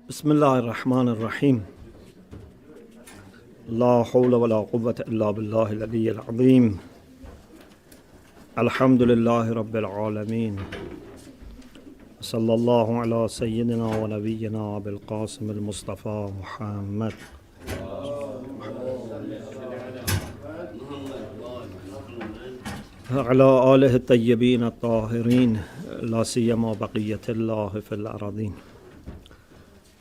بسم الله الرحمن الرحيم لا حول ولا قوة إلا بالله العلي العظيم الحمد لله رب العالمين صلى الله على سيدنا ونبينا بالقاسم المصطفى محمد على آله الطيبين الطاهرين لا سيما بقية الله في الأراضين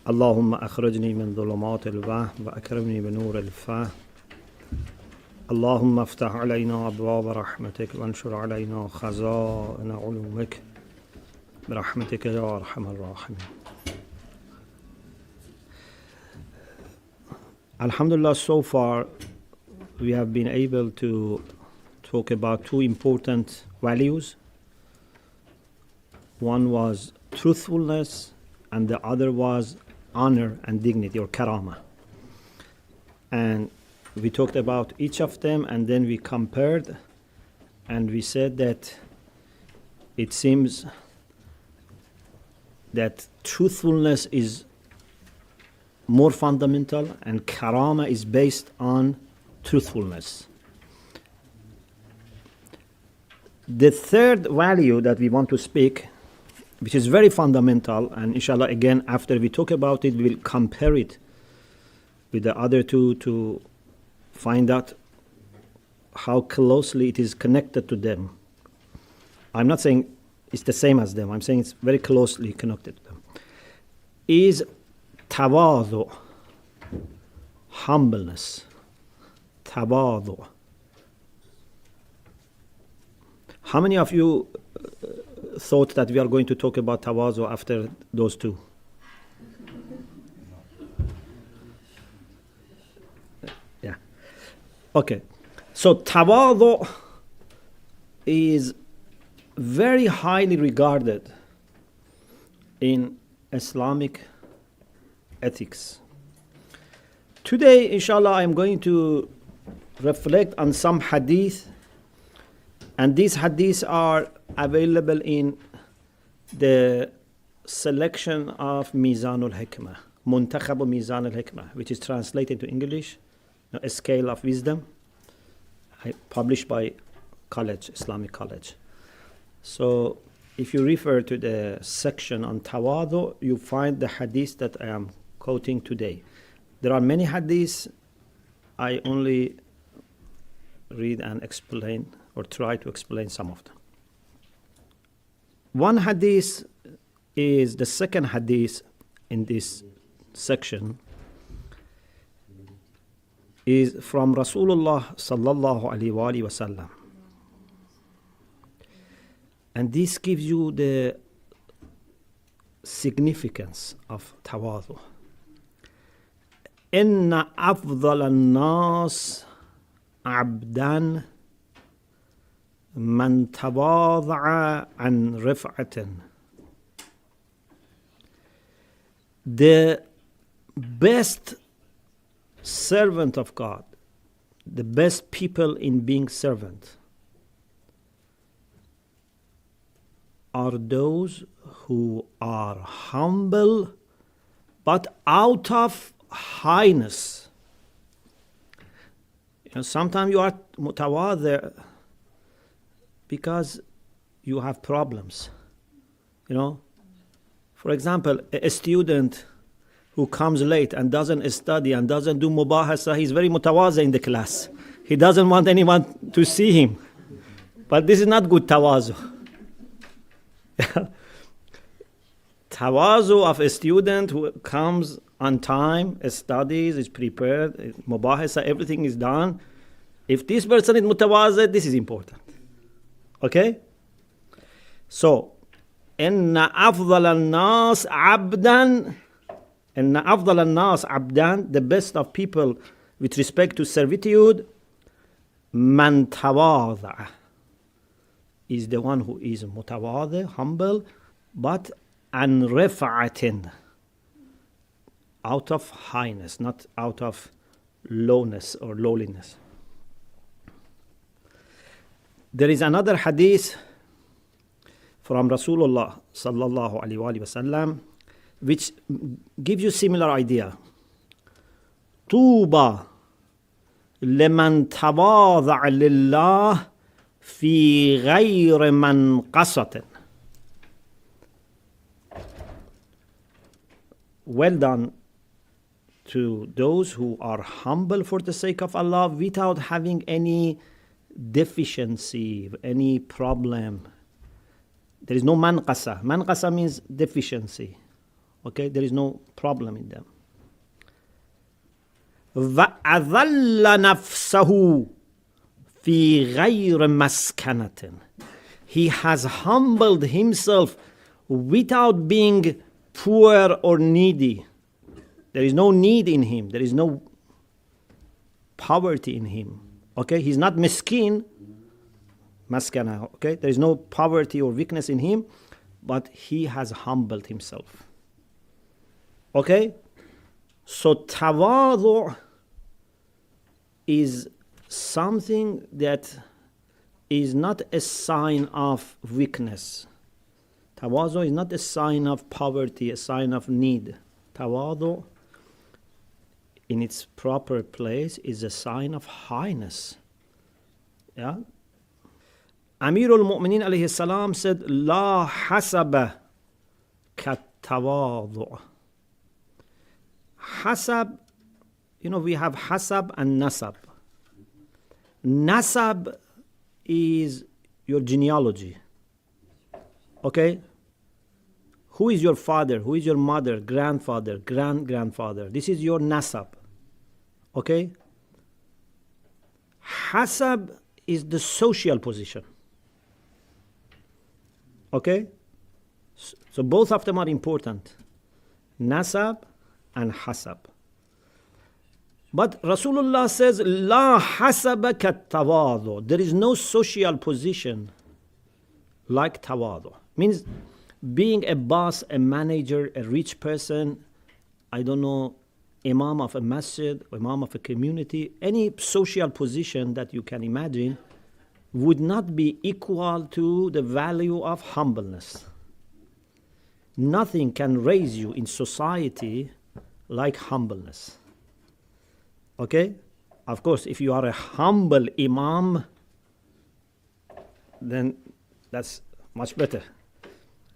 اللهم أخرجني من ظلمات الوهم وأكرمني بنور الفهم اللهم افتح علينا أبواب رحمتك وانشر علينا خزائن علومك برحمتك يا أرحم الراحمين. Alhamdulillah, so far we have been able to talk about two important values. One was truthfulness and the other was honor and dignity, or karama. And we talked about each of them, and then we compared, and we said that it seems that truthfulness is more fundamental and karama is based on truthfulness. The third value that we want to speak, which is very fundamental, and inshallah again after we talk about it we will compare it with the other two to find out how closely it is connected to them. I'm not saying it's the same as them, I'm saying it's very closely connected to them. Is Tawāḍuʿ, humbleness. Tawāḍuʿ. How many of you thought that we are going to talk about Tawāḍuʿ after those two? Yeah. Okay. So Tawāḍuʿ is very highly regarded in Islamic ethics. Today, inshallah, I am going to reflect on some hadith, and these hadiths are available in the selection of Mizān al-Ḥikmah, Muntakhab Mizān al-Ḥikmah, which is translated to English, a scale of wisdom, published by college, Islamic college. So if you refer to the section on Tawāḍuʿ, you find the hadith that I am quoting today. There are many hadiths. I only read and explain or try to explain some of them. One hadith is the second hadith in this section, is from Rasulullah sallallahu alaihi wasallam. And this gives you the significance of Tawāḍuʿ. إن أفضل الناس عبداً من تواضع عن رفعة. The best servant of God, the best people in being servant, are those who are humble but out of highness. Sometimes you are mutawadhi because you have problems. For example, a student who comes late and doesn't study and doesn't do mubahasa, he's very mutawadhi in the class. He doesn't want anyone to see him. But this is not good tawazu. Tawazu of a student who comes on time, studies, is prepared, mubahasa, everything is done. If this person is mutawazi, this is important. Okay? So, إن أفضل الناس عبداً, إن أفضل الناس عبداً, the best of people with respect to servitude, من تواضع, is the one who is mutawadhi, humble, but عن رفعة, out of highness, not out of lowness or lowliness. There is another hadith from Rasulullah sallallahu alaihi wasallam which gives you similar idea. طوبى لمن تواضع لله في غير منقصة. Well done to those who are humble for the sake of Allah without having any deficiency, any problem. There is no manqasa. Manqasa means deficiency. Okay, there is no problem in them. وَأَذَلَّ نَفْسَهُ فِي غَيْرِ مَسْكَنَةٍ. He has humbled himself without being poor or needy. There is no need in him. There is no poverty in him. Okay, he's not miskin, maskana. Okay, there is no poverty or weakness in him, but he has humbled himself. Okay, so tawāḍuʿ is something that is not a sign of weakness. Tawāḍuʿ is not a sign of poverty, a sign of need. Tawāḍuʿ, in its proper place, is a sign of highness. Yeah. Amirul Mu'mineen alayhi salam said, "La hasaba kat-tawāḍuʿ." Hasab, we have hasab and nasab. Nasab is your genealogy. Okay? Who is your father? Who is your mother, grandfather, grandfather? This is your nasab. Okay? Hasab is the social position. Okay? So both of them are important. Nasab and hasab. But Rasulullah says, La hasaba kat tawāḍuʿ. There is no social position like tawāḍuʿ. Means being a boss, a manager, a rich person, imam of a masjid, imam of a community, any social position that you can imagine would not be equal to the value of humbleness. Nothing can raise you in society like humbleness. Okay? Of course, if you are a humble imam, then that's much better.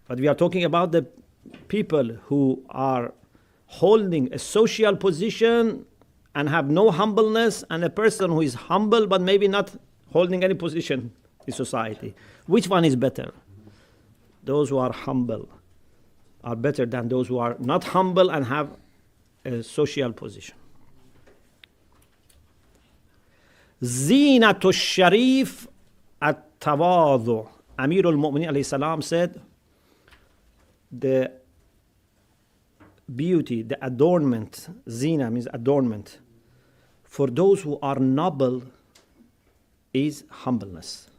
But we are talking about the people who are holding a social position and have no humbleness, and a person who is humble but maybe not holding any position in society. Which one is better? Those who are humble are better than those who are not humble and have a social position. Zinatul Sharif at-Tawāḍuʿ. Amirul Mu'mineen alayhi salam said, the beauty, the adornment, zina means adornment, for those who are noble is humbleness.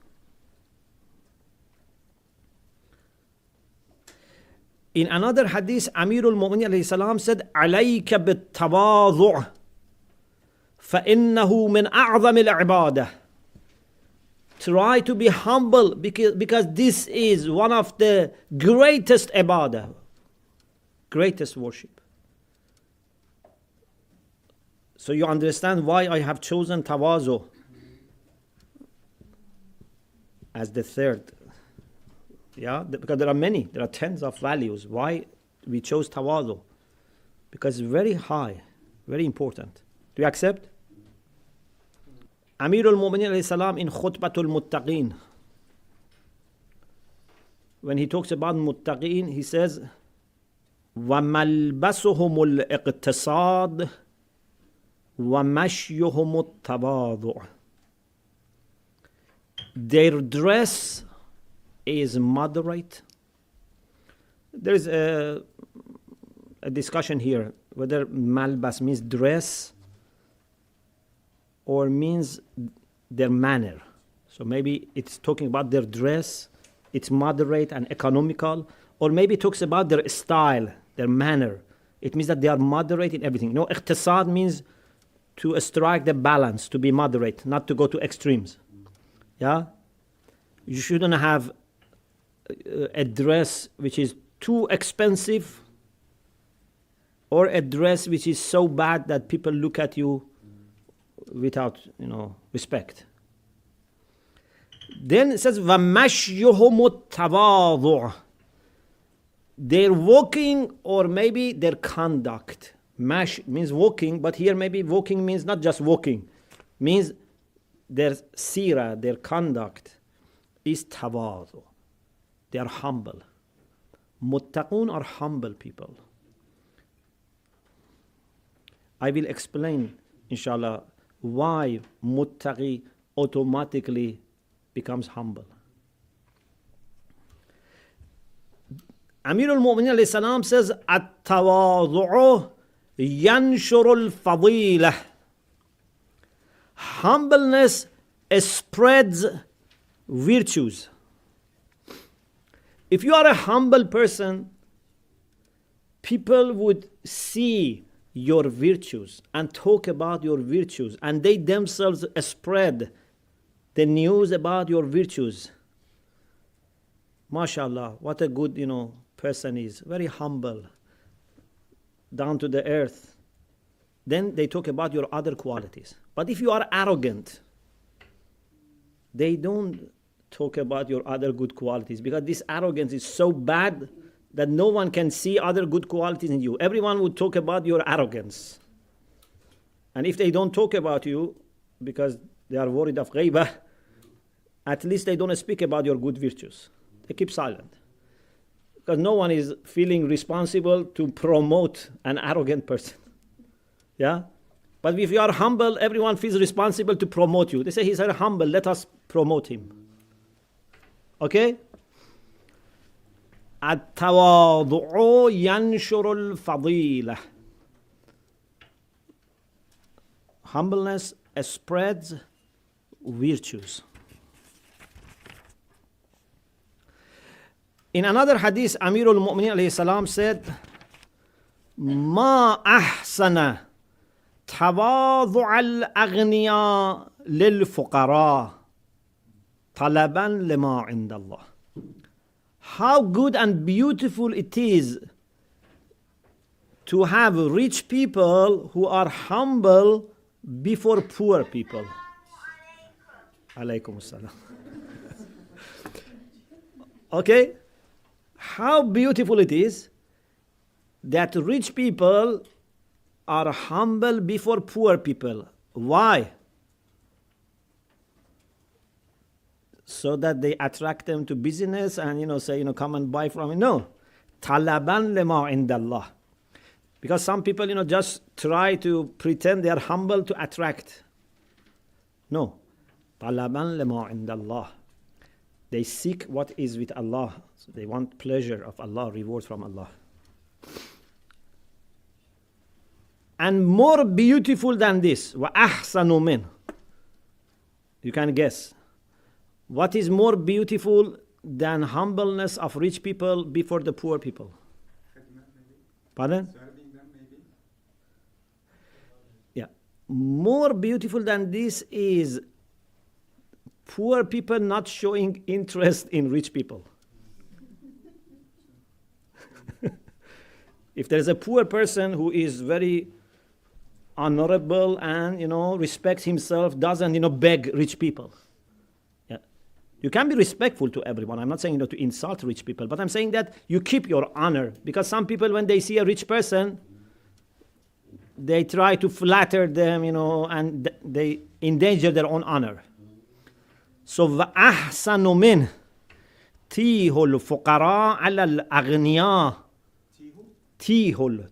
In another hadith, Amirul Mu'mineen alayhi salam said, عَلَيْكَ بِالتَّوَاضُعِ فَإِنَّهُ مِنْ أَعْظَمِ الْعِبَادَةِ. Try to be humble because this is one of the greatest ibadah, greatest worship. So you understand why I have chosen tawāḍuʿ as the third. Yeah, because there are tens of values. Why we chose tawāḍuʿ? Because it's very high, very important. Do you accept? Amirul Mu'mineen alayhi salam in Khutbatul Muttaqeen, when he talks about Muttaqeen, he says, وَمَلْبَسُهُمُ الْإِقْتِصَادِ وَمَشْيُهُمُ التَّوَاضُعِ. Their dress is moderate. There is a discussion here whether malbas means dress or means their manner. So maybe it's talking about their dress, it's moderate and economical, or maybe it talks about their style, their manner. It means that they are moderate in everything. No, iqtisad means to strike the balance, to be moderate, not to go to extremes. Yeah? You shouldn't have a dress which is too expensive or a dress which is so bad that people look at you without, respect. Then it says, وَمَشْيُهُمُ التَّوَاضُعُ. Their walking, or maybe their conduct. Mash means walking, but here maybe walking means not just walking, means their sirah, their conduct is tawāḍuʿ. They are humble. Muttaqun are humble people. I will explain, inshallah, why muttaqi automatically becomes humble. Amir al-Mu'minin alayhi salam says, at-tawāḍuʿ yanshuru al-fadīlah. Humbleness spreads virtues. If you are a humble person, people would see your virtues and talk about your virtues, and they themselves spread the news about your virtues. MashaAllah, what a good, person is. Very humble, down to the earth. Then they talk about your other qualities. But if you are arrogant, they don't talk about your other good qualities, because this arrogance is so bad that no one can see other good qualities in you. Everyone would talk about your arrogance. And if they don't talk about you because they are worried of ghaibah, at least they don't speak about your good virtues. They keep silent. Because no one is feeling responsible to promote an arrogant person. Yeah? But if you are humble, everyone feels responsible to promote you. They say, he's very humble, let us promote him. Okay? التواضع ينشر الفضيلة. Humbleness spreads virtues. In another hadith, Amir al-Mu'minin alayhi salam said, ما أحسن تواضع الأغنياء للفقراء طلبا لما عند الله. How good and beautiful it is to have rich people who are humble before poor people. Alaykum as-salam. Okay? How beautiful it is that rich people are humble before poor people. Why? So that they attract them to business and say, come and buy from me. No. Talaban lema indallah. Because some people, just try to pretend they are humble to attract. No. Talaban lema indallah. They seek what is with Allah. So they want pleasure of Allah, rewards from Allah. And more beautiful than this, wa ahsanu min. You can guess. What is more beautiful than humbleness of rich people before the poor people? Pardon? Serving them, maybe. Yeah. More beautiful than this is poor people not showing interest in rich people. If there's a poor person who is very honorable and, respects himself, doesn't, beg rich people. You can be respectful to everyone. I'm not saying to insult rich people, but I'm saying that you keep your honor. Because some people, when they see a rich person, they try to flatter them, and they endanger their own honor. So, وَأَحْسَنُ مِنْ تِيهُ الْفُقَرَاءَ عَلَى الْأَغْنِيَاءِ تِيهُ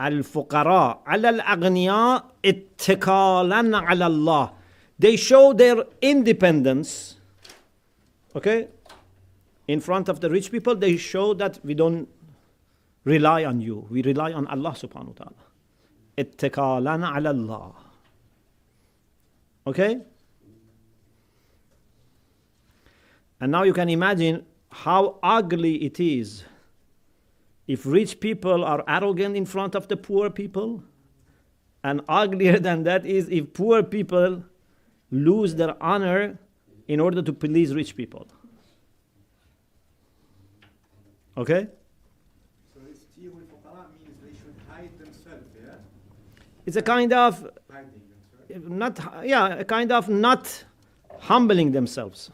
الْفُقَرَاءَ عَلَى الْأَغْنِيَاءِ اتِّكَالًا عَلَى اللَّهِ. They show their independence, okay? In front of the rich people, they show that we don't rely on you. We rely on Allah subhanahu wa ta'ala. اتِّكَالًا عَلَى اللَّهِ. Okay? And now you can imagine how ugly it is if rich people are arrogant in front of the poor people. And uglier than that is if poor people lose their honor in order to please rich people. Okay? Sorry, Wara means they should hide themselves, yeah? It's a kind of Hiding themselves. a kind of not humbling themselves.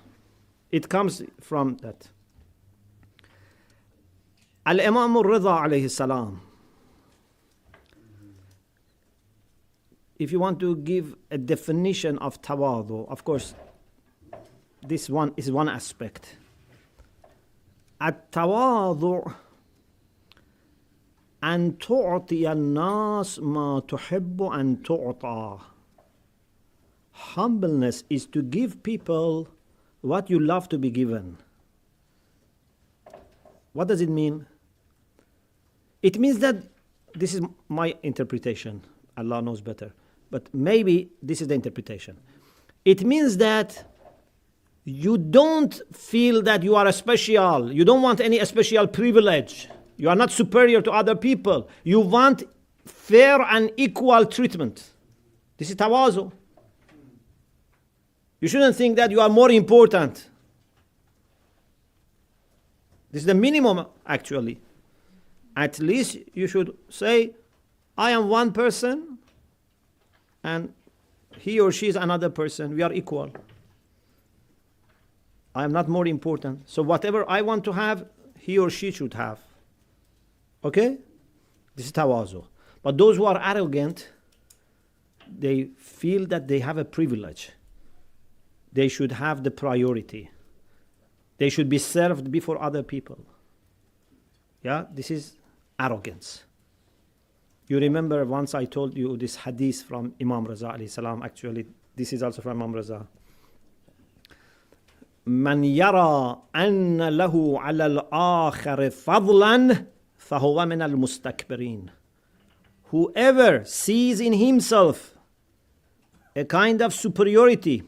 It comes from that. Al-Imam al-Ridha alayhi salam. If you want to give a definition of tawāḍuʿ, of course, this one is one aspect. التواضع أن تعطي الناس ما تحب أن تعطى. Humbleness is to give people what you love to be given. What does it mean? It means that, this is my interpretation, Allah knows better, but maybe this is the interpretation. It means that you don't feel that you are special. You don't want any special privilege. You are not superior to other people. You want fair and equal treatment. This is tawāḍuʿ. You shouldn't think that you are more important. This is the minimum, actually. At least you should say, I am one person, and he or she is another person. We are equal. I am not more important. So whatever I want to have, he or she should have. Okay? This is tawāḍuʿ. But those who are arrogant, they feel that they have a privilege. They should have the priority. They should be served before other people. Yeah, this is arrogance. You remember once I told you this hadith from Imam Raza alayhi salam. Actually, this is also from Imam Raza. من يرى أن له على الآخر فضلا فهو من المستكبرين. Whoever sees in himself a kind of superiority,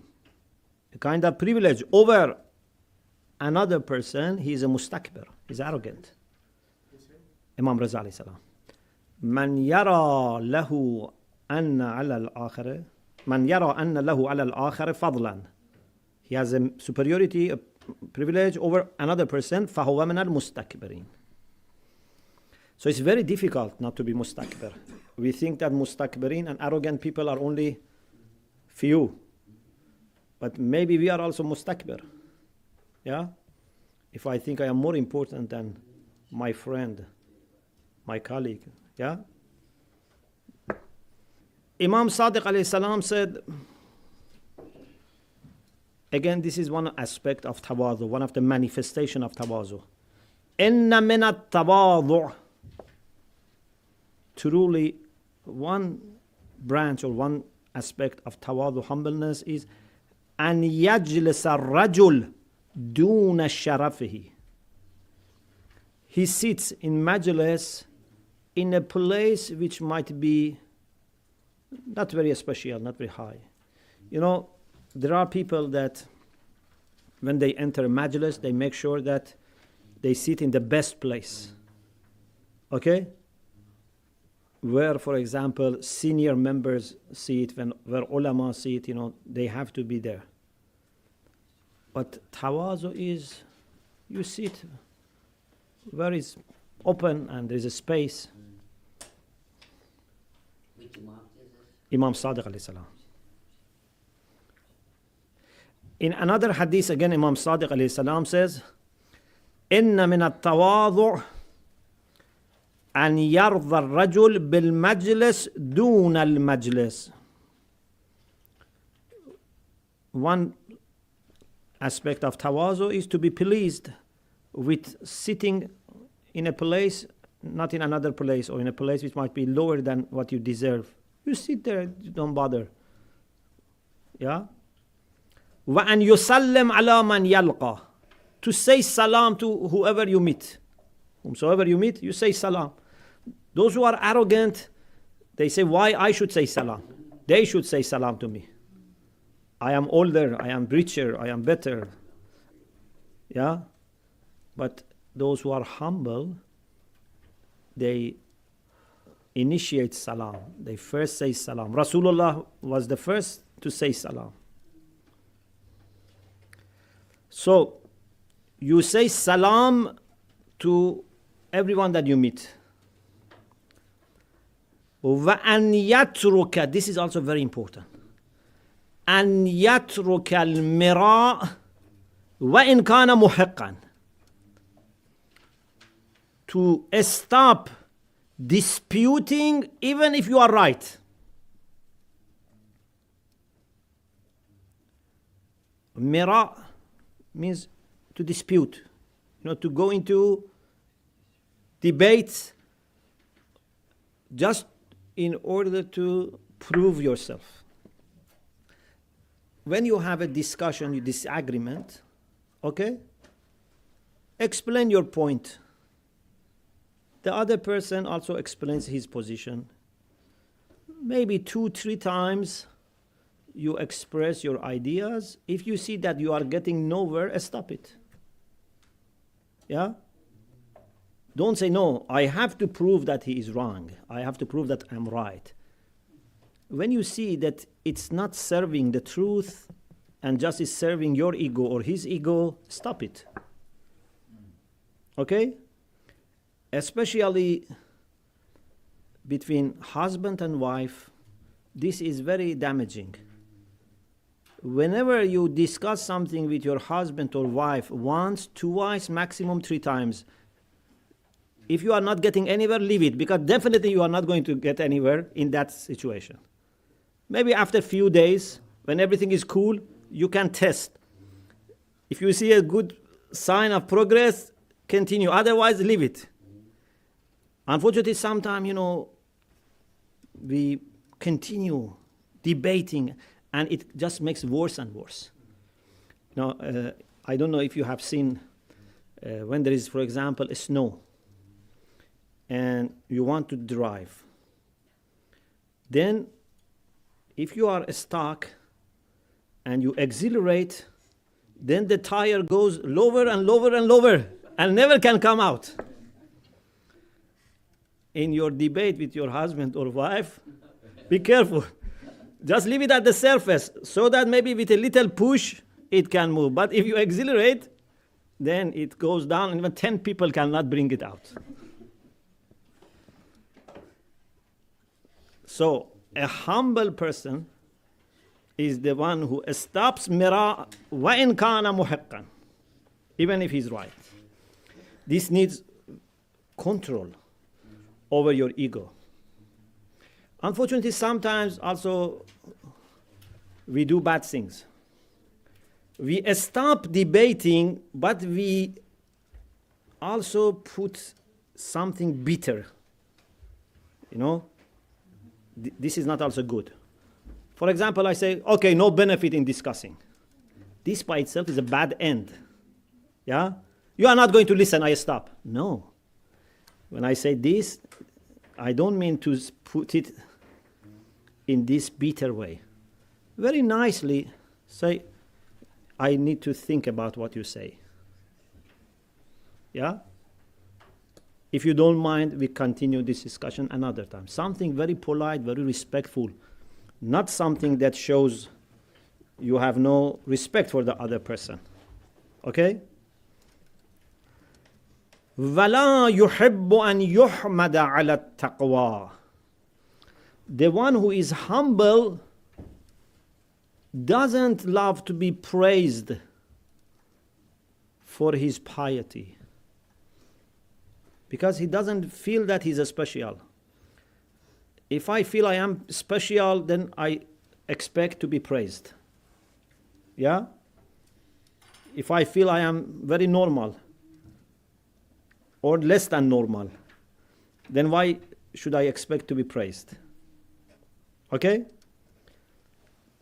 a kind of privilege over another person, he is a mustakbir, he is arrogant. Imam Raza alayhi salam. من يرى له أن على الآخر من يرى أن له على الآخر فضلا. He has a superiority, a privilege over another person. فهو من المستكبرين. So it's very difficult not to be mustakbir. We think that mustakbirin and arrogant people are only few. But maybe we are also mustakbir. Yeah? If I think I am more important than my friend, my colleague. Yeah? Imam Sadiq alayhi salam said, again, this is one aspect of tawāḍuʿ, one of the manifestation of tawāḍuʿ. إِنَّ مِنَ التَّوَاضُعِ. Truly, one branch or one aspect of tawāḍuʿ, humbleness, is أن يجلس الرجل دون شرفه. He sits in majlis in a place which might be not very special, not very high. You know, there are people that when they enter majlis, they make sure that they sit in the best place. Okay? Where, for example, senior members sit, where ulama sit, you know, they have to be there. But tawāḍuʿ is, you sit where it's open and there is a space. Which Imam is this? Imam Sadiq alayhi salam. In another hadith, again, Imam Sadiq alayhi salam says, إِنَّ مِنَ التَّوَاضُعِ أَنْ يَرْضَ الرَّجُلِ بِالْمَجْلِسِ دُونَ الْمَجْلِسِ. One aspect of tawāḍuʿ is to be pleased with sitting in a place, not in another place, or in a place which might be lower than what you deserve. You sit there, you don't bother. Yeah? وَأَنْ يُسَلِّمْ عَلَى مَنْ يَلْقَى. To say salam to whoever you meet. Whomsoever you meet, you say salam. Those who are arrogant, they say, why I should say salam? They should say salam to me. I am older, I am richer, I am better. Yeah? But those who are humble, they initiate salam. They first say salam. Rasulullah was the first to say salam. So, you say salam to everyone that you meet. وَأَنْ يَتْرُكَ, this is also very important. أَنْ يَتْرُكَ الْمِرَاء وَإِنْ كَانَ مُحِقًّا, to stop disputing even if you are right. Mira means to dispute, to go into debates just in order to prove yourself. When you have a discussion, a disagreement, okay, explain your point. The other person also explains his position. Maybe 2-3 times you express your ideas. If you see that you are getting nowhere, stop it. Yeah? Don't say, no, I have to prove that he is wrong. I have to prove that I'm right. When you see that it's not serving the truth and just is serving your ego or his ego, stop it. Okay? Especially between husband and wife, this is very damaging. Whenever you discuss something with your husband or wife once, twice, maximum 3 times, if you are not getting anywhere, leave it, because definitely you are not going to get anywhere in that situation. Maybe after a few days, when everything is cool, you can test. If you see a good sign of progress, continue. Otherwise, leave it. Unfortunately, sometimes, we continue debating, and it just makes worse and worse. Now, I don't know if you have seen when there is, for example, a snow, and you want to drive. Then, if you are stuck and you accelerate, then the tire goes lower and lower and lower and never can come out. In your debate with your husband or wife, be careful. Just leave it at the surface so that maybe with a little push it can move. But if you accelerate, then it goes down and even 10 people cannot bring it out. So a humble person is the one who stops mira wa in kana muhiqqan, even if he's right. This needs control over your ego. Unfortunately, sometimes also we do bad things. We stop debating, but we also put something bitter. This is not also good. For example, I say, okay, no benefit in discussing. This by itself is a bad end. Yeah? You are not going to listen, I stop. No. When I say this, I don't mean to put it in this bitter way. Very nicely say, I need to think about what you say. Yeah? If you don't mind, we continue this discussion another time. Something very polite, very respectful. Not something that shows you have no respect for the other person. Okay? وَلَا يُحِبُّ أَنْ يُحْمَدَ عَلَى التَّقْوَى. The one who is humble doesn't love to be praised for his piety, because he doesn't feel that he's special. If I feel I am special, then I expect to be praised. Yeah? If I feel I am very normal or less than normal, then why should I expect to be praised? Okay?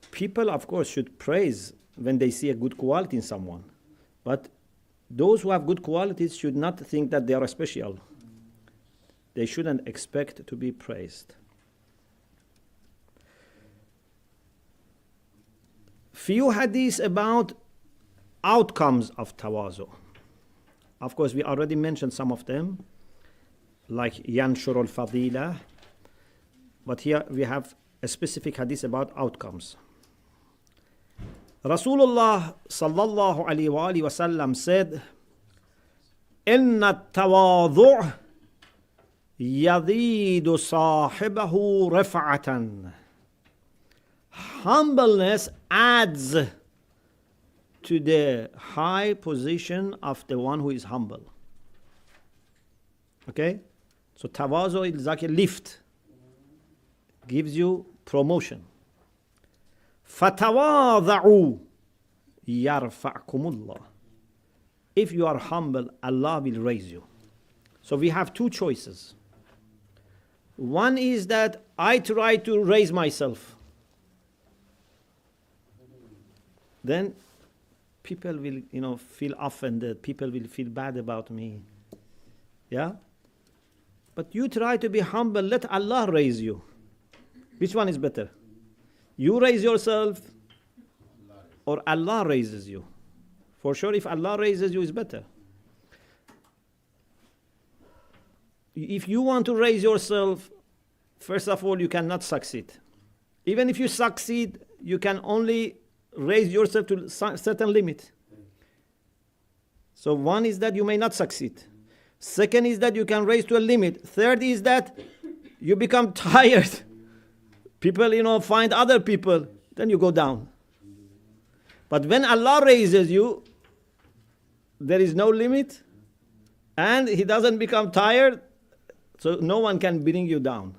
People, of course, should praise when they see a good quality in someone. But those who have good qualities should not think that they are special. They shouldn't expect to be praised. Few hadiths about outcomes of tawāḍuʿ. Of course, we already mentioned some of them, like yanshur al-fadila. But here we have a specific hadith about outcomes. Rasulullah sallallahu alayhi wa alihi wa sallam said, إِنَّ التَّوَاضُعَ يَذِيدُ صَاحِبَهُ رَفْعَةً. Humbleness adds to the high position of the one who is humble. Okay? So Tawāḍuʿ is like a lift. Gives you promotion. فَتَوَاضَعُوا يَرْفَعْكُمُ اللَّهُ. If you are humble, Allah will raise you. So we have two choices. One is that I try to raise myself. Then people will, feel offended. People will feel bad about me. Yeah? But you try to be humble. Let Allah raise you. Which one is better? You raise yourself or Allah raises you? For sure, if Allah raises you, it's better. If you want to raise yourself, first of all, you cannot succeed. Even if you succeed, you can only raise yourself to a certain limit. So one is that you may not succeed. Second is that you can raise to a limit. Third is that you become tired. People, find other people, then you go down. But when Allah raises you, there is no limit, and He doesn't become tired, so no one can bring you down.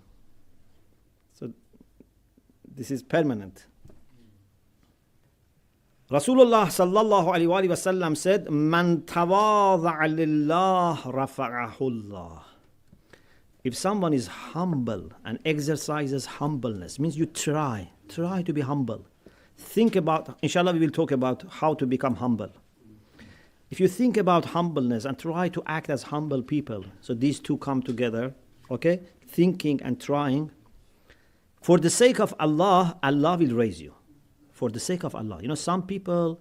So this is permanent. Rasulullah sallallahu alaihi wasallam said, "Man tawāḍa'a lillah rafa'ahu Allah." If someone is humble and exercises humbleness, means you try to be humble. Think about, inshallah, we will talk about how to become humble. If you think about humbleness and try to act as humble people, so these two come together, okay? Thinking and trying. For the sake of Allah, Allah will raise you. For the sake of Allah. Some people,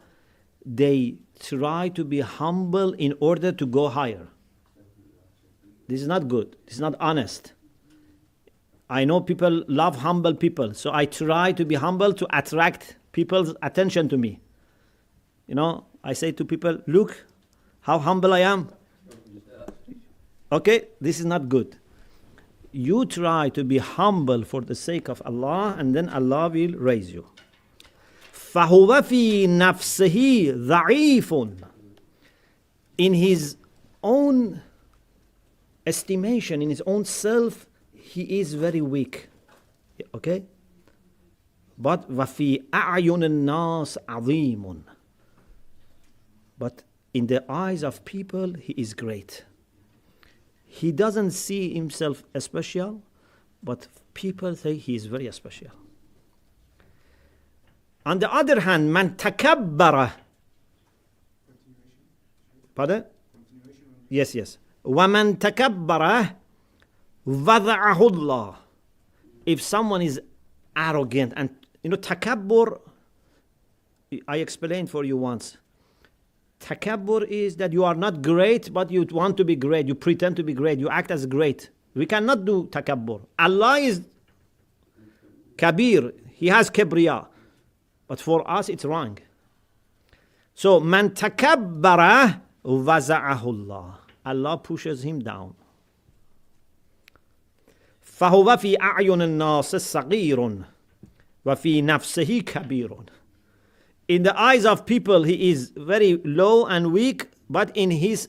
they try to be humble in order to go higher. This is not good. This is not honest. I know people love humble people, so I try to be humble to attract people's attention to me. I say to people, look how humble I am. Okay, this is not good. You try to be humble for the sake of Allah, and then Allah will raise you. فَهُوَ فِي نَفْسِهِ ضَعِيفٌ. In his own estimation, in his own self, he is very weak. Okay? But وَفِي أَعْيُنِ النَّاسِ عَظِيمٌ. But in the eyes of people, he is great. He doesn't see himself as special, but people say he is very special. On the other hand, man takabbara. Pardon? Yes. وَمَنْ تَكَبَّرَ وَضَعَهُ اللَّهُ. If someone is arrogant, and takabbur, I explained for you once. Takabbur is that you are not great, but you want to be great. You pretend to be great. You act as great. We cannot do takabbur. Allah is kabir. He has kibriya. But for us, it's wrong. So, man takabbara waza'ahu Allah. Allah pushes him down. فَهُوَ فِي أَعْيُنِ النَّاسِ صَغِيرٌ وَفِي نَفْسِهِ كَبِيرٌ. In the eyes of people, he is very low and weak, but in his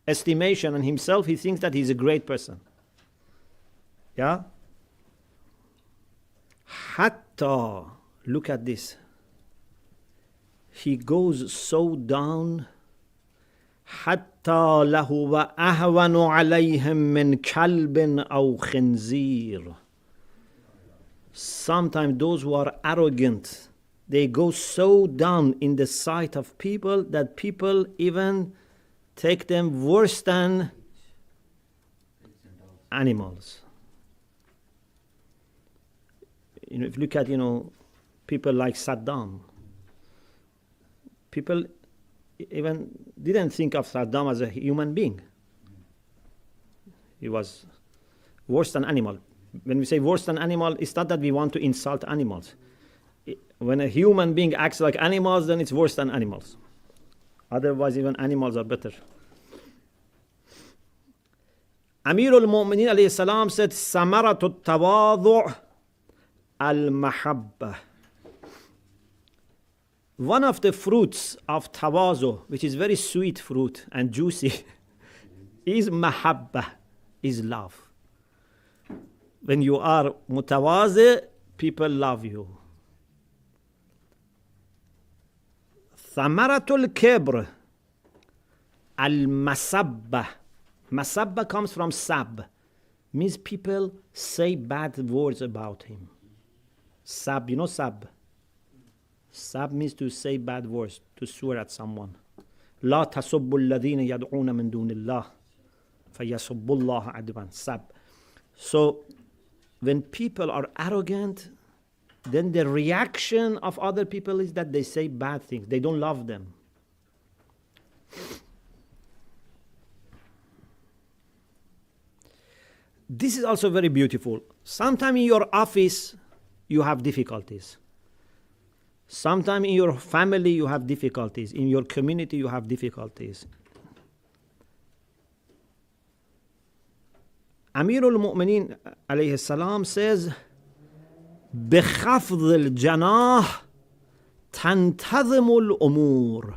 estimation and himself, he thinks that he's a great person. Yeah? Hatta, look at this. He goes so down. حتى لهو أهون عليهم من كلب أو خنزير. Sometimes those who are arrogant, they go so down in the sight of people that people even take them worse than animals. If you look at, people like Saddam, people even didn't think of Saddam as a human being. He was worse than animal. When we say worse than animal, it's not that we want to insult animals. When a human being acts like animals, then it's worse than animals. Otherwise, even animals are better. Amir al-Mu'mineen alayhi salam said, Samaratu Tawāḍuʿ al-Mahabbah. One of the fruits of Tawāḍuʿ, which is very sweet fruit and juicy, is mahabbah, is love. When you are mutawazi, people love you. Thamaratul kibr, al-masabbah. Masabbah comes from sab, means people say bad words about him. Sab, you know sab? Sab means to say bad words, to swear at someone. لا تسبوا الذين يدعون من دون الله فيسبوا الله عدوا. Sab. So when people are arrogant, then the reaction of other people is that they say bad things. They don't love them. This is also very beautiful. Sometimes in your office, you have difficulties. Sometimes in your family, you have difficulties. In your community, you have difficulties. Amir al-Mu'mineen alayhi salam says, بِخَفْضِ الْجَنَاحِ تَنْتَظِمُ الْأُمُورِ.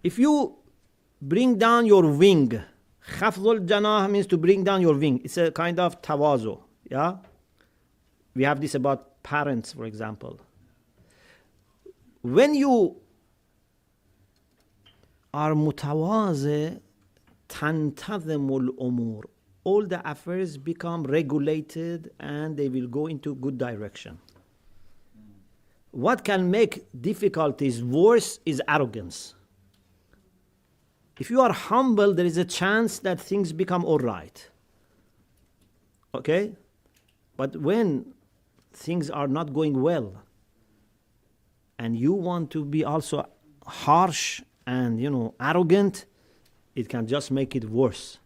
If you bring down your wing, خَفْضُ الْجَنَاحِ means to bring down your wing. It's a kind of tawazu. Yeah? We have this about parents, for example. When you are mutawazi, tantazimul umur, all the affairs become regulated and they will go into good direction. What can make difficulties worse is arrogance. If you are humble, there is a chance that things become all right. Okay? But when things are not going well, and you want to be also harsh and, arrogant, it can just make it worse.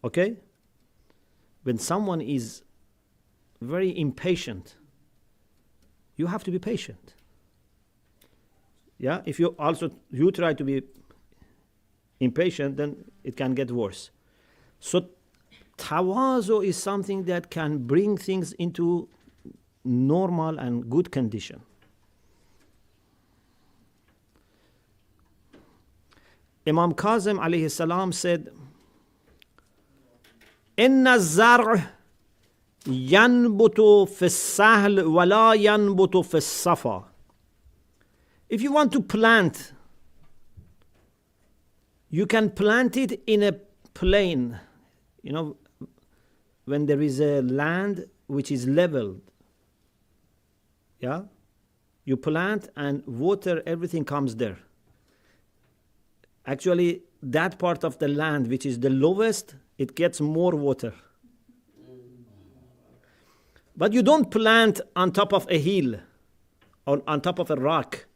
Okay? When someone is very impatient, you have to be patient. Yeah? If you try to be impatient, then it can get worse. So tawazu is something that can bring things into normal and good condition. Imam Kazim alayhi salam said, Inna zar' yanbutu fi sahl wa la yanbutu fi safa. If you want to plant, you can plant it in a plain. When there is a land which is leveled. Yeah? You plant and water, everything comes there. Actually, that part of the land which is the lowest, it gets more water. But you don't plant on top of a hill or on top of a rock.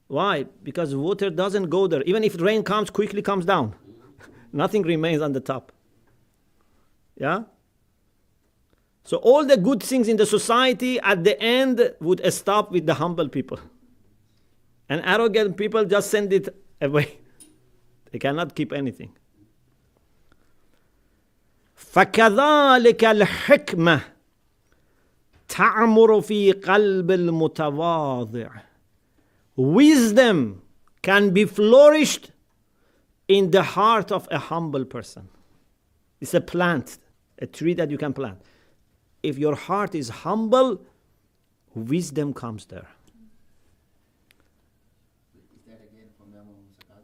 Why? Because water doesn't go there. Even if rain comes, quickly comes down. Nothing remains on the top. Yeah? So all the good things in the society at the end would stop with the humble people. And arrogant people just send it away. They cannot keep anything. فَكَذَلِكَ الْحِكْمَةِ تَعْمُرُ فِي قَلْبِ الْمُتَوَاضِعِ. Wisdom can be flourished in the heart of a humble person. It's a plant, a tree that you can plant. If your heart is humble, wisdom comes there.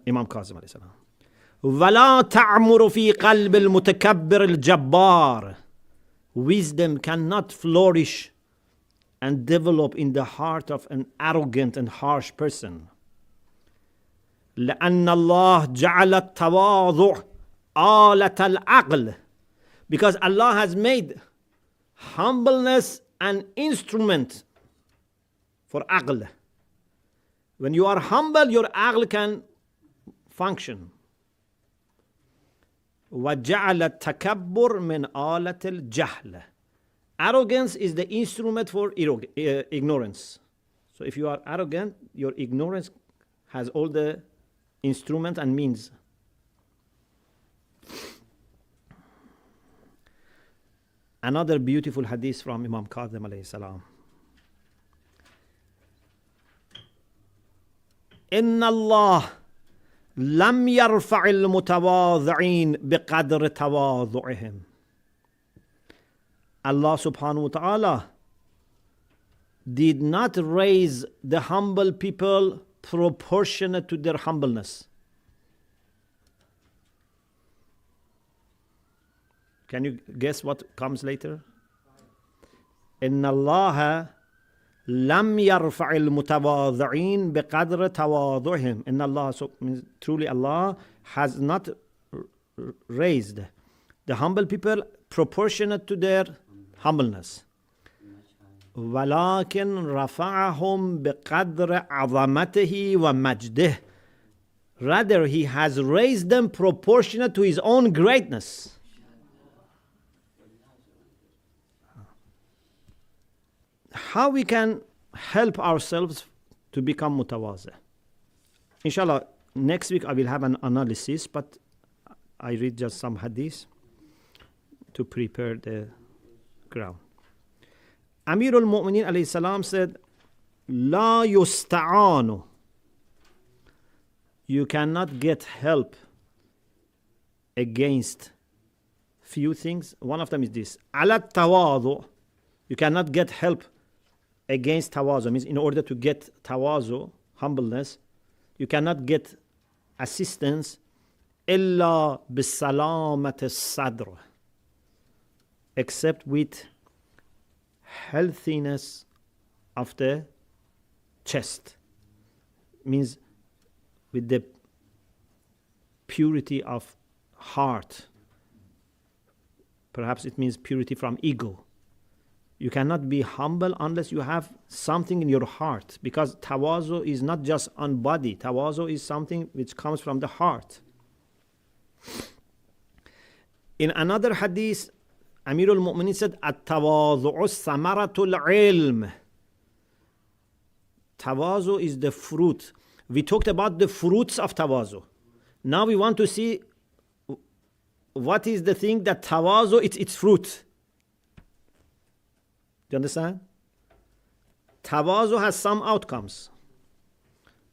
Imam Kazim alayhi salam. وَلَا تَعْمُرُ فِي قَلْبِ الْمُتَكَبِّرِ الْجَبَّارِ. Wisdom cannot flourish and develop in the heart of an arrogant and harsh person. لأن الله جعل التواضع آلة العقل. Because Allah has made humbleness an instrument for aql. When you are humble, your aql can function. وَجَعَلَ التَّكَبُّرْ مِنْ آلَةِ الْجَهْلِ. Arrogance is the instrument for ignorance. So if you are arrogant, your ignorance has all the instruments and means. Another beautiful hadith from Imam Kazim alayhi salam. إن الله لم يرفع المتواضعين بقدر تواضعهم. Allah subhanahu wa ta'ala did not raise the humble people proportionate to their humbleness. Can you guess what comes later? إن الله لم يرفع المتواضعين بقدر تواضعهم. إن Allah, so means truly Allah has not raised the humble people proportionate to their humbleness. ولكن رفعهم بقدر عظمته ومجده. Rather, He has raised them proportionate to His own greatness. How we can help ourselves to become mutawazi? Inshallah, next week I will have an analysis, but I read just some hadiths to prepare the ground. Amir al-Mu'mineen alayhi salam said, La yusta'anu. You cannot get help against few things. One of them is this. Ala tawāḍuʿ. You cannot get help against tawāḍuʿ. Means in order to get tawāḍuʿ, humbleness, you cannot get assistance إلا بسلامة الصدر, except with healthiness of the chest. Means with the purity of heart. Perhaps it means purity from ego. You cannot be humble unless you have something in your heart, because tawāḍuʿ is not just on body. Tawāḍuʿ is something which comes from the heart. In another hadith, Amir al-Mu'mineen said, At-tawāḍuʿu samaratul ilm. Tawāḍuʿ is the fruit. We talked about the fruits of tawāḍuʿ. Now we want to see what is the thing that tawāḍuʿ, it's its fruit. Do you understand? Tawāḍuʿ has some outcomes.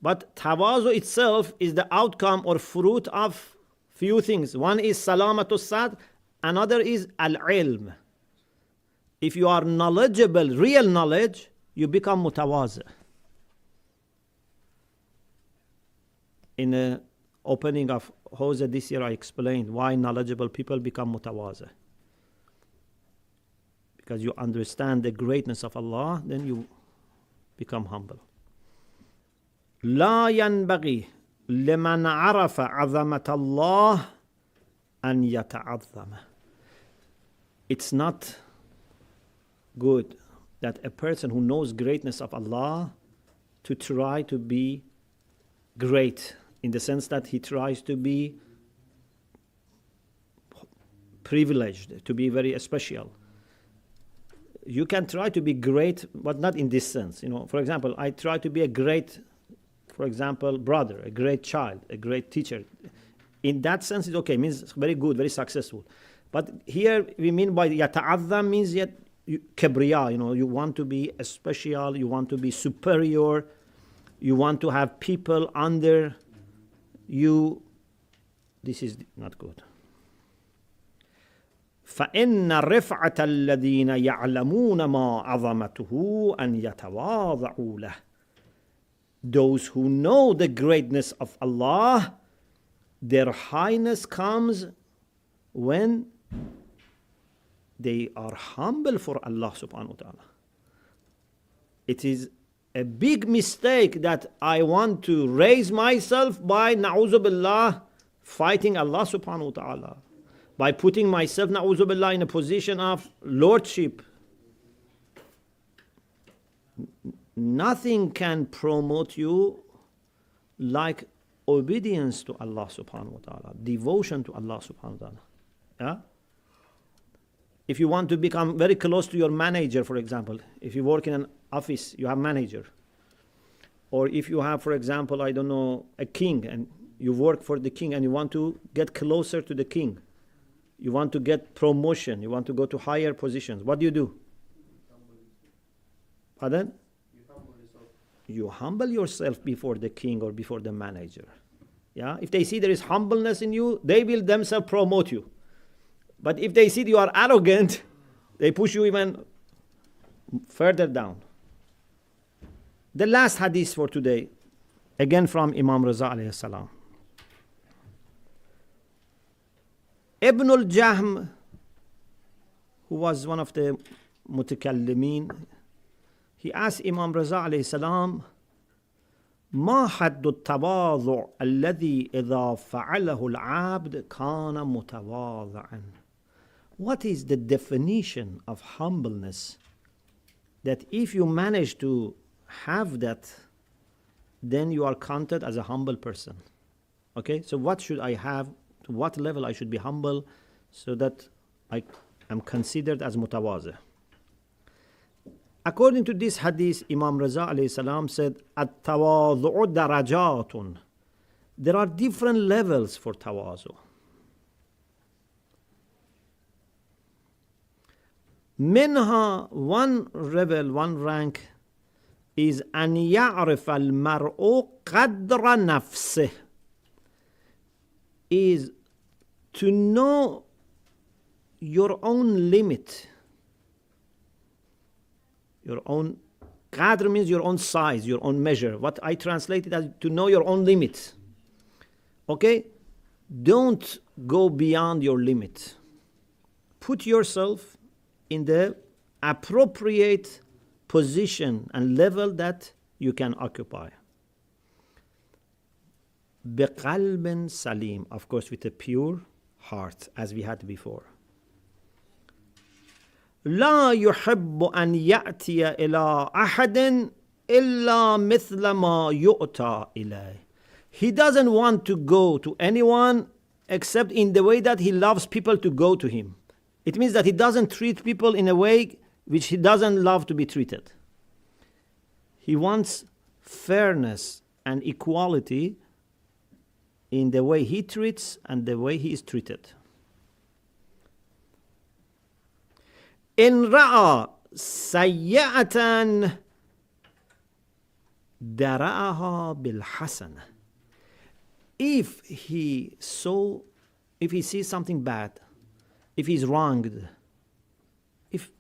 But tawāḍuʿ itself is the outcome or fruit of few things. One is salamatul sadr, another is al-ilm. If you are knowledgeable, real knowledge, you become mutawazi. In the opening of Hawza this year, I explained why knowledgeable people become mutawazi. Because you understand the greatness of Allah, then you become humble. لا ينبغي لمن عرف عظمة الله أن يتعظم. It's not good that a person who knows greatness of Allah to try to be great, in the sense that he tries to be privileged, to be very special. You can try to be great, but not in this sense. You know, for example, I try to be a great, for example, brother, a great child, a great teacher. In that sense, it's okay, means very good, very successful. But here we mean by yata'azzam means yet kibriya, you know, you want to be special, you want to be superior, you want to have people under you. This is not good. فإن رفعة الذين يعلمون ما عظمته أن يتواضعوا له. Those who know the greatness of Allah, their highness comes when they are humble for Allah subhanahu wa ta'ala. It is a big mistake that I want to raise myself by, na'udhu billah, fighting Allah subhanahu wa ta'ala. By putting myself, na'udhu billah, in a position of lordship. Nothing can promote you like obedience to Allah subhanahu wa ta'ala, devotion to Allah subhanahu wa ta'ala. Yeah? If you want to become very close to your manager, for example, if you work in an office, you have manager. Or if you have, for example, I don't know, a king, and you work for the king and you want to get closer to the king. You want to get promotion. You want to go to higher positions. What do? Pardon? You humble yourself before the king or before the manager. Yeah? If they see there is humbleness in you, they will themselves promote you. But if they see you are arrogant, they push you even further down. The last hadith for today, again from Imam Raza alayhi salam. Ibn al-Jahm, who was one of the mutakallimin, he asked Imam Raza alayhi salam, ما حد التواضع الذي إذا فعله العبد كان متواضعا. What is the definition of humbleness that if you manage to have that, then you are counted as a humble person? Okay, so what should I have? To what level I should be humble so that I am considered as mutawazi? According to this hadith, Imam Raza alayhi salam said, At-Tawāḍuʿ darajatun. There are different levels for tawazu. Minha, one level, one rank is أن يعرف المرء قدر نفسه, is to know your own limit. Your own qadr means your own size, your own measure. What I translated as to know your own limit. Okay? Don't go beyond your limit. Put yourself in the appropriate position and level that you can occupy. بقلب salim, of course with a pure heart, as we had before. لا يحب أن يأتي إلى أحد إلا مثل ما يؤتى إليه. He doesn't want to go to anyone except in the way that he loves people to go to him. It means that he doesn't treat people in a way which he doesn't love to be treated. He wants fairness and equality in the way he treats and the way he is treated. إن رأى سيئة درأها بالحسنة. If he sees something bad, if he's wronged, if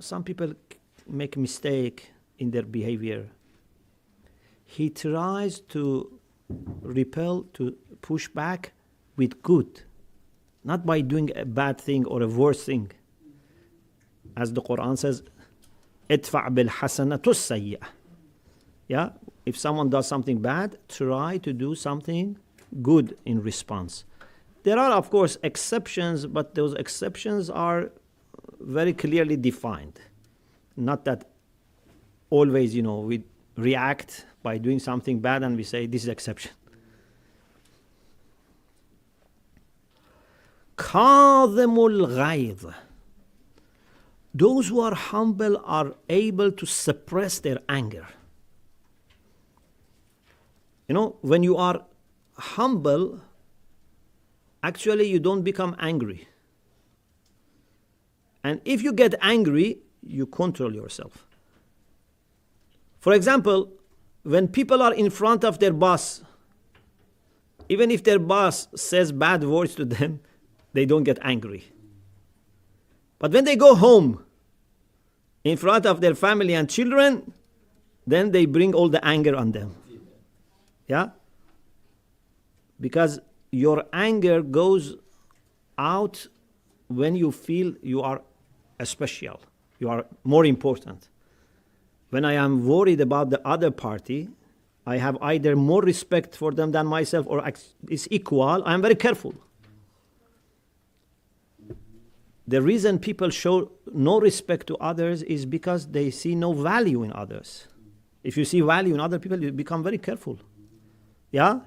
some people make mistake in their behavior, he tries to repel, to push back with good, not by doing a bad thing or a worse thing. As the Quran says, ادفع بالحسنة السيئة. Yeah, if someone does something bad, try to do something good in response. There are, of course, exceptions, but those exceptions are very clearly defined. Not that always, we react by doing something bad and we say this is exception. كاظم الغيظ. Those who are humble are able to suppress their anger. When you are humble, actually you don't become angry. And if you get angry, you control yourself. For example, when people are in front of their boss, even if their boss says bad words to them, they don't get angry. But when they go home, in front of their family and children, then they bring all the anger on them. Yeah? Because your anger goes out when you feel you are special, you are more important. When I am worried about the other party, I have either more respect for them than myself or it's equal, I am very careful. The reason people show no respect to others is because they see no value in others. If you see value in other people, you become very careful. Yeah?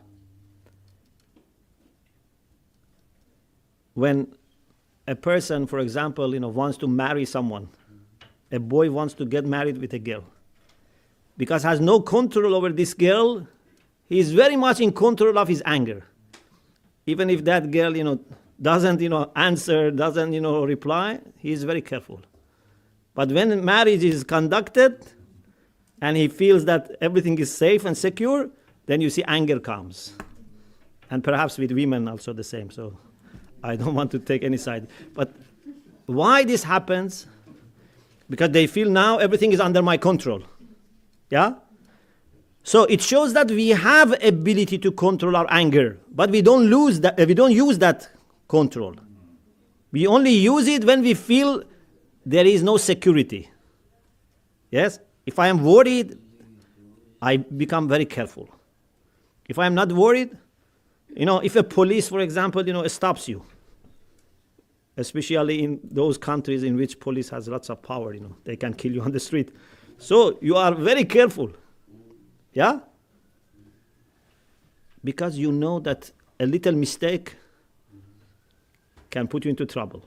When a person, for example, wants to marry someone, a boy wants to get married with a girl, because has no control over this girl, He is very much in control of his anger. Even if that girl, doesn't, answer, doesn't, reply, he is very careful. But when marriage is conducted and he feels that everything is safe and secure, then you see anger comes. And perhaps with women also the same. So I don't want to take any side. But why this happens? Because they feel now everything is under my control. Yeah? So it shows that we have ability to control our anger, but we don't use that control. We only use it when we feel there is no security. Yes? If I am worried, I become very careful. If I am not worried, if a police, for example, stops you, especially in those countries in which police has lots of power, they can kill you on the street. So you are very careful. Yeah? Because you know that a little mistake can put you into trouble.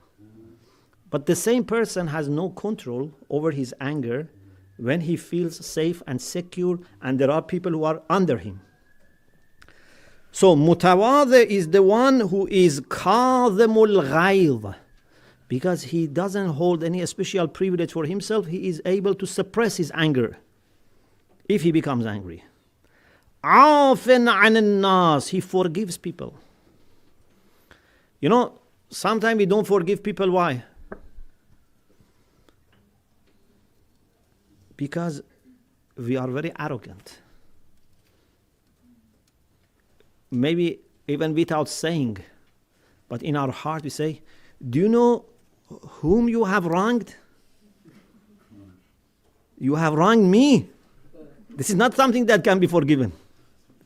But the same person has no control over his anger when he feels safe and secure and there are people who are under him. So mutawadhi is the one who is kadhimul ghayz, because he doesn't hold any special privilege for himself. He is able to suppress his anger if he becomes angry. Afin an nas, he forgives people. Sometimes we don't forgive people. Why? Because we are very arrogant. Maybe even without saying, but in our heart we say, do you know whom you have wronged? You have wronged me. This is not something that can be forgiven,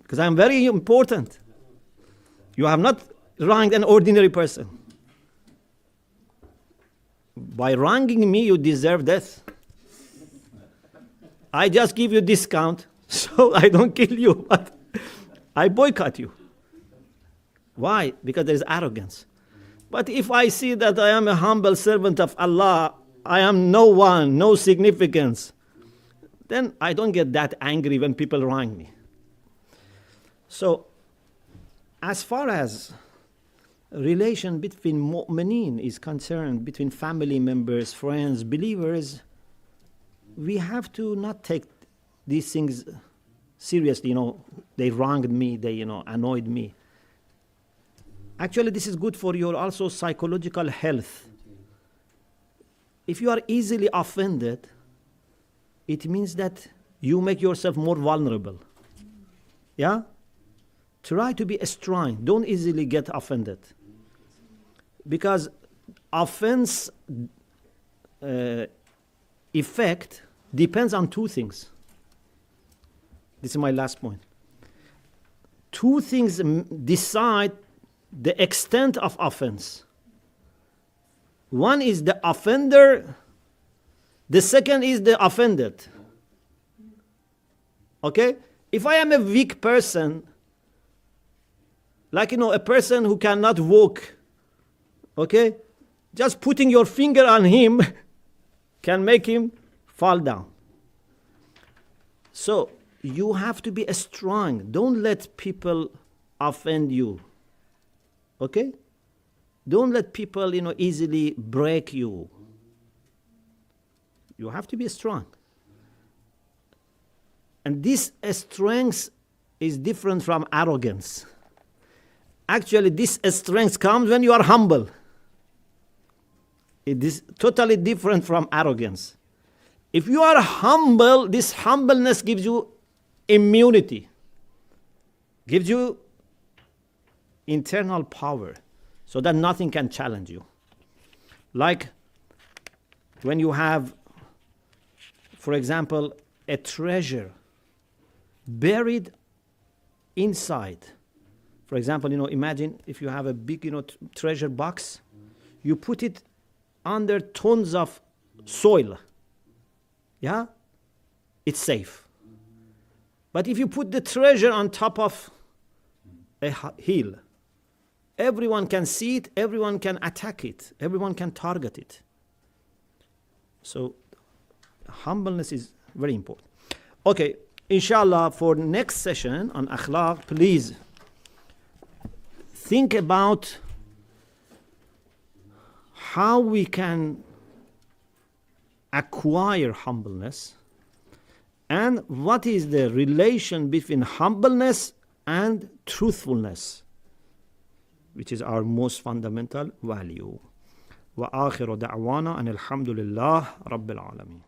because I am very important. You have not wronged an ordinary person. By wronging me, you deserve death. I just give you discount, so I don't kill you, but I boycott you. Why? Because there is arrogance. But if I see that I am a humble servant of Allah, I am no one, no significance, then I don't get that angry when people wrong me. So, as far as relation between mu'mineen is concerned, between family members, friends, believers, we have to not take these things seriously. They wronged me, they annoyed me. Actually, this is good for your also psychological health. If you are easily offended, it means that you make yourself more vulnerable. Yeah? Try to be strong. Don't easily get offended. Because offense effect depends on two things. This is my last point. Two things decide the extent of offense. One is the offender, the second is the offended. Okay? If I am a weak person, like a person who cannot walk, okay, just putting your finger on him can make him fall down. So you have to be strong. Don't let people offend you. Okay? Don't let people, easily break you. You have to be strong. And this strength is different from arrogance. Actually, this strength comes when you are humble. It is totally different from arrogance. If you are humble, this humbleness gives you immunity, gives you internal power, so that nothing can challenge you. Like when you have, for example, a treasure buried inside. For example, imagine if you have a big, treasure box, you put it under tons of soil. Yeah? It's safe. But if you put the treasure on top of a hill, everyone can see it, everyone can attack it, everyone can target it. So humbleness is very important. Okay, inshallah, for next session on Akhlaq, please think about how we can acquire humbleness and what is the relation between humbleness and truthfulness, which is our most fundamental value. وآخر دعوانا أن الحمد لله رب العالمين.